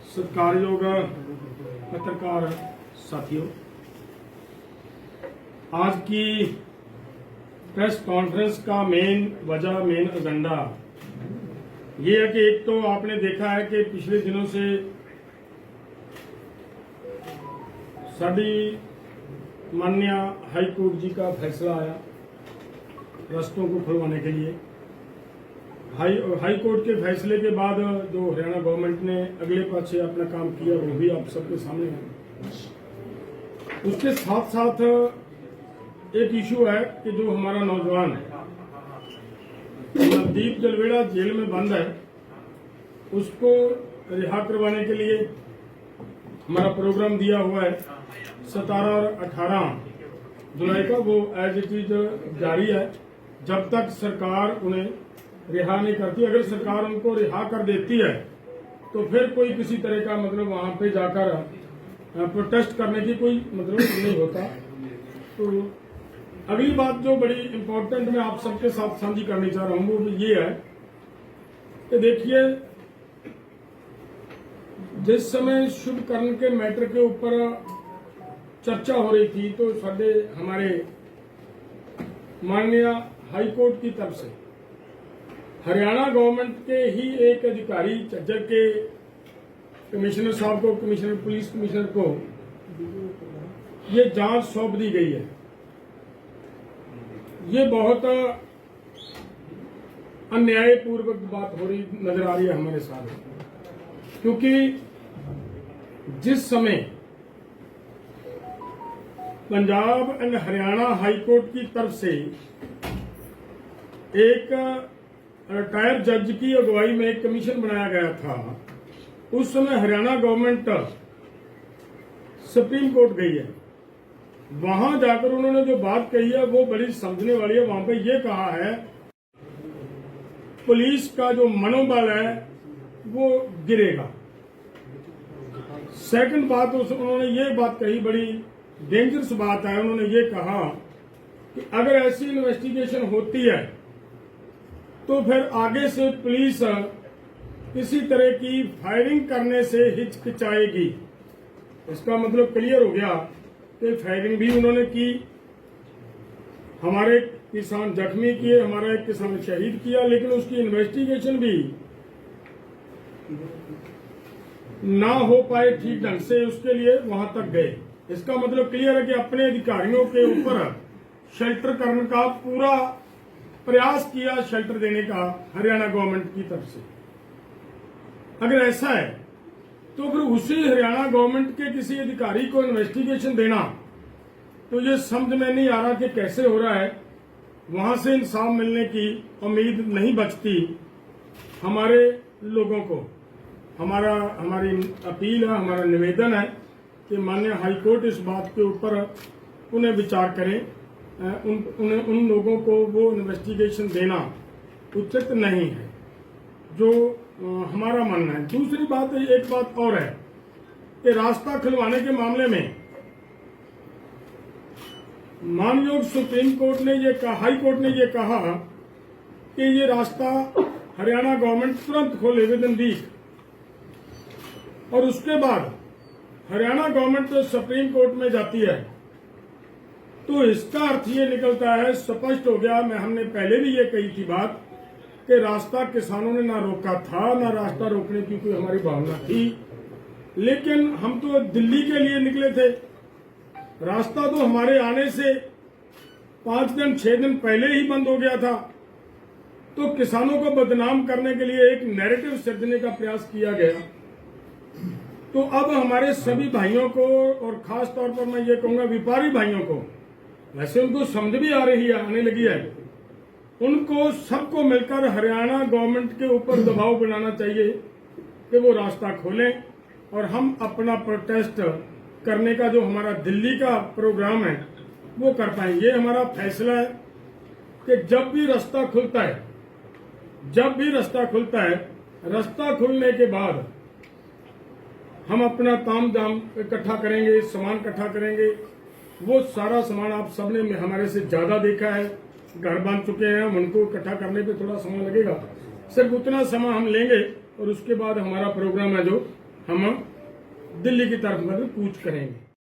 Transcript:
सत्कारयोग पत्रकार साथियों, आज की प्रेस कॉन्फ्रेंस का मेन एजेंडा ये है कि एक तो आपने देखा है कि पिछले दिनों से साडी माननीय हाई कोर्ट जी का फैसला आया रास्तों को खुलवाने के लिए। हाई कोर्ट के फैसले के बाद जो हरियाणा गवर्नमेंट ने अगले पाछे अपना काम किया वो भी आप सबके सामने है। उसके साथ साथ एक इशू है कि जो हमारा नौजवान नवदीप जलवेड़ा जेल में बंद है, उसको रिहा करवाने के लिए हमारा प्रोग्राम दिया हुआ है 17 और 18 जुलाई का। वो एज इट इज जारी है जब तक सरकार उन्हें रिहा नहीं करती। अगर सरकार उनको रिहा कर देती है तो फिर कोई किसी तरह का मतलब वहां पे जाकर प्रोटेस्ट करने की कोई मतलब नहीं होता। तो अगली बात जो बड़ी इंपॉर्टेंट मैं आप सबके साथ साझी करनी चाह रहा हूं वो ये है कि देखिए, जिस समय शुभ कर्ण के मैटर के ऊपर चर्चा हो रही थी तो हमारे माननीय हाई कोर्ट की तरफ से हरियाणा गवर्नमेंट के ही एक अधिकारी झज्जर के कमिश्नर साहब को, कमिश्नर पुलिस कमिश्नर को ये जांच सौंप दी गई है। ये बहुत अन्यायपूर्वक बात हो रही नजर आ रही है हमारे साथ, क्योंकि जिस समय Punjab and Haryana high court की तरफ से एक रिटायर्ड जज की अगुवाई में एक कमीशन बनाया गया था, उस समय हरियाणा गवर्नमेंट सुप्रीम कोर्ट गई है। वहां जाकर उन्होंने जो बात कही है वो बड़ी समझने वाली है। वहां पे ये कहा है पुलिस का जो मनोबल है वो गिरेगा। सेकंड बात उन्होंने ये बात कही, बड़ी डेंजरस बात है। उन्होंने ये कहा कि अगर ऐसी इन्वेस्टिगेशन होती है तो फिर आगे से पुलिस किसी तरह की फायरिंग करने से हिचकिचाएगी। इसका मतलब क्लियर हो गया कि फायरिंग भी उन्होंने की, हमारे किसान जख्मी किए, हमारा एक किसान शहीद किया, लेकिन उसकी इन्वेस्टिगेशन भी ना हो पाए ठीक ढंग से, उसके लिए वहां तक गए। इसका मतलब क्लियर है कि अपने अधिकारियों के ऊपर शेल्टर करने का पूरा प्रयास किया, शेल्टर देने का हरियाणा गवर्नमेंट की तरफ से। अगर ऐसा है तो फिर उसी हरियाणा गवर्नमेंट के किसी अधिकारी को इन्वेस्टिगेशन देना, तो ये समझ में नहीं आ रहा कि कैसे हो रहा है। वहां से इंसाफ मिलने की उम्मीद नहीं बचती हमारे लोगों को। हमारी अपील है, हमारा निवेदन है कि माननीय हाईकोर्ट इस बात के ऊपर पुनः विचार करें। उन लोगों को वो इन्वेस्टिगेशन देना उचित नहीं है, जो हमारा मानना है। दूसरी बात, एक बात और है कि रास्ता खुलवाने के मामले में माननीय सुप्रीम कोर्ट ने ये कहा, हाई कोर्ट ने ये कहा कि ये रास्ता हरियाणा गवर्नमेंट तुरंत खोले विद इन वीक, और उसके बाद हरियाणा गवर्नमेंट तो सुप्रीम कोर्ट में जाती है। तो इसका अर्थ ये निकलता है, स्पष्ट हो गया, हमने पहले भी ये कही थी बात कि रास्ता किसानों ने ना रोका था, ना रास्ता रोकने की कोई हमारी भावना थी, लेकिन हम तो दिल्ली के लिए निकले थे। रास्ता तो हमारे आने से 5 दिन 6 दिन पहले ही बंद हो गया था। तो किसानों को बदनाम करने के लिए एक नैरेटिव सृजने का प्रयास किया गया। तो अब हमारे सभी भाइयों को, और खास तौर पर मैं ये कहूंगा व्यापारी भाइयों को, वैसे उनको समझ भी आ रही है, आने लगी है, उनको सबको मिलकर हरियाणा गवर्नमेंट के ऊपर दबाव बनाना चाहिए कि वो रास्ता खोलें और हम अपना प्रोटेस्ट करने का जो हमारा दिल्ली का प्रोग्राम है वो कर पाएं। ये हमारा फैसला है कि जब भी रास्ता खुलता है, रास्ता खुलने के बाद हम अपना ताम झाम इकट्ठा करेंगे, सामान इकट्ठा करेंगे। वो सारा सामान आप सबने हमारे से ज्यादा देखा है, घर बन चुके हैं, हम उनको इकट्ठा करने पे थोड़ा समय लगेगा, सिर्फ उतना समय हम लेंगे और उसके बाद हमारा प्रोग्राम है जो हम दिल्ली की तरफ मतलब कूच करेंगे।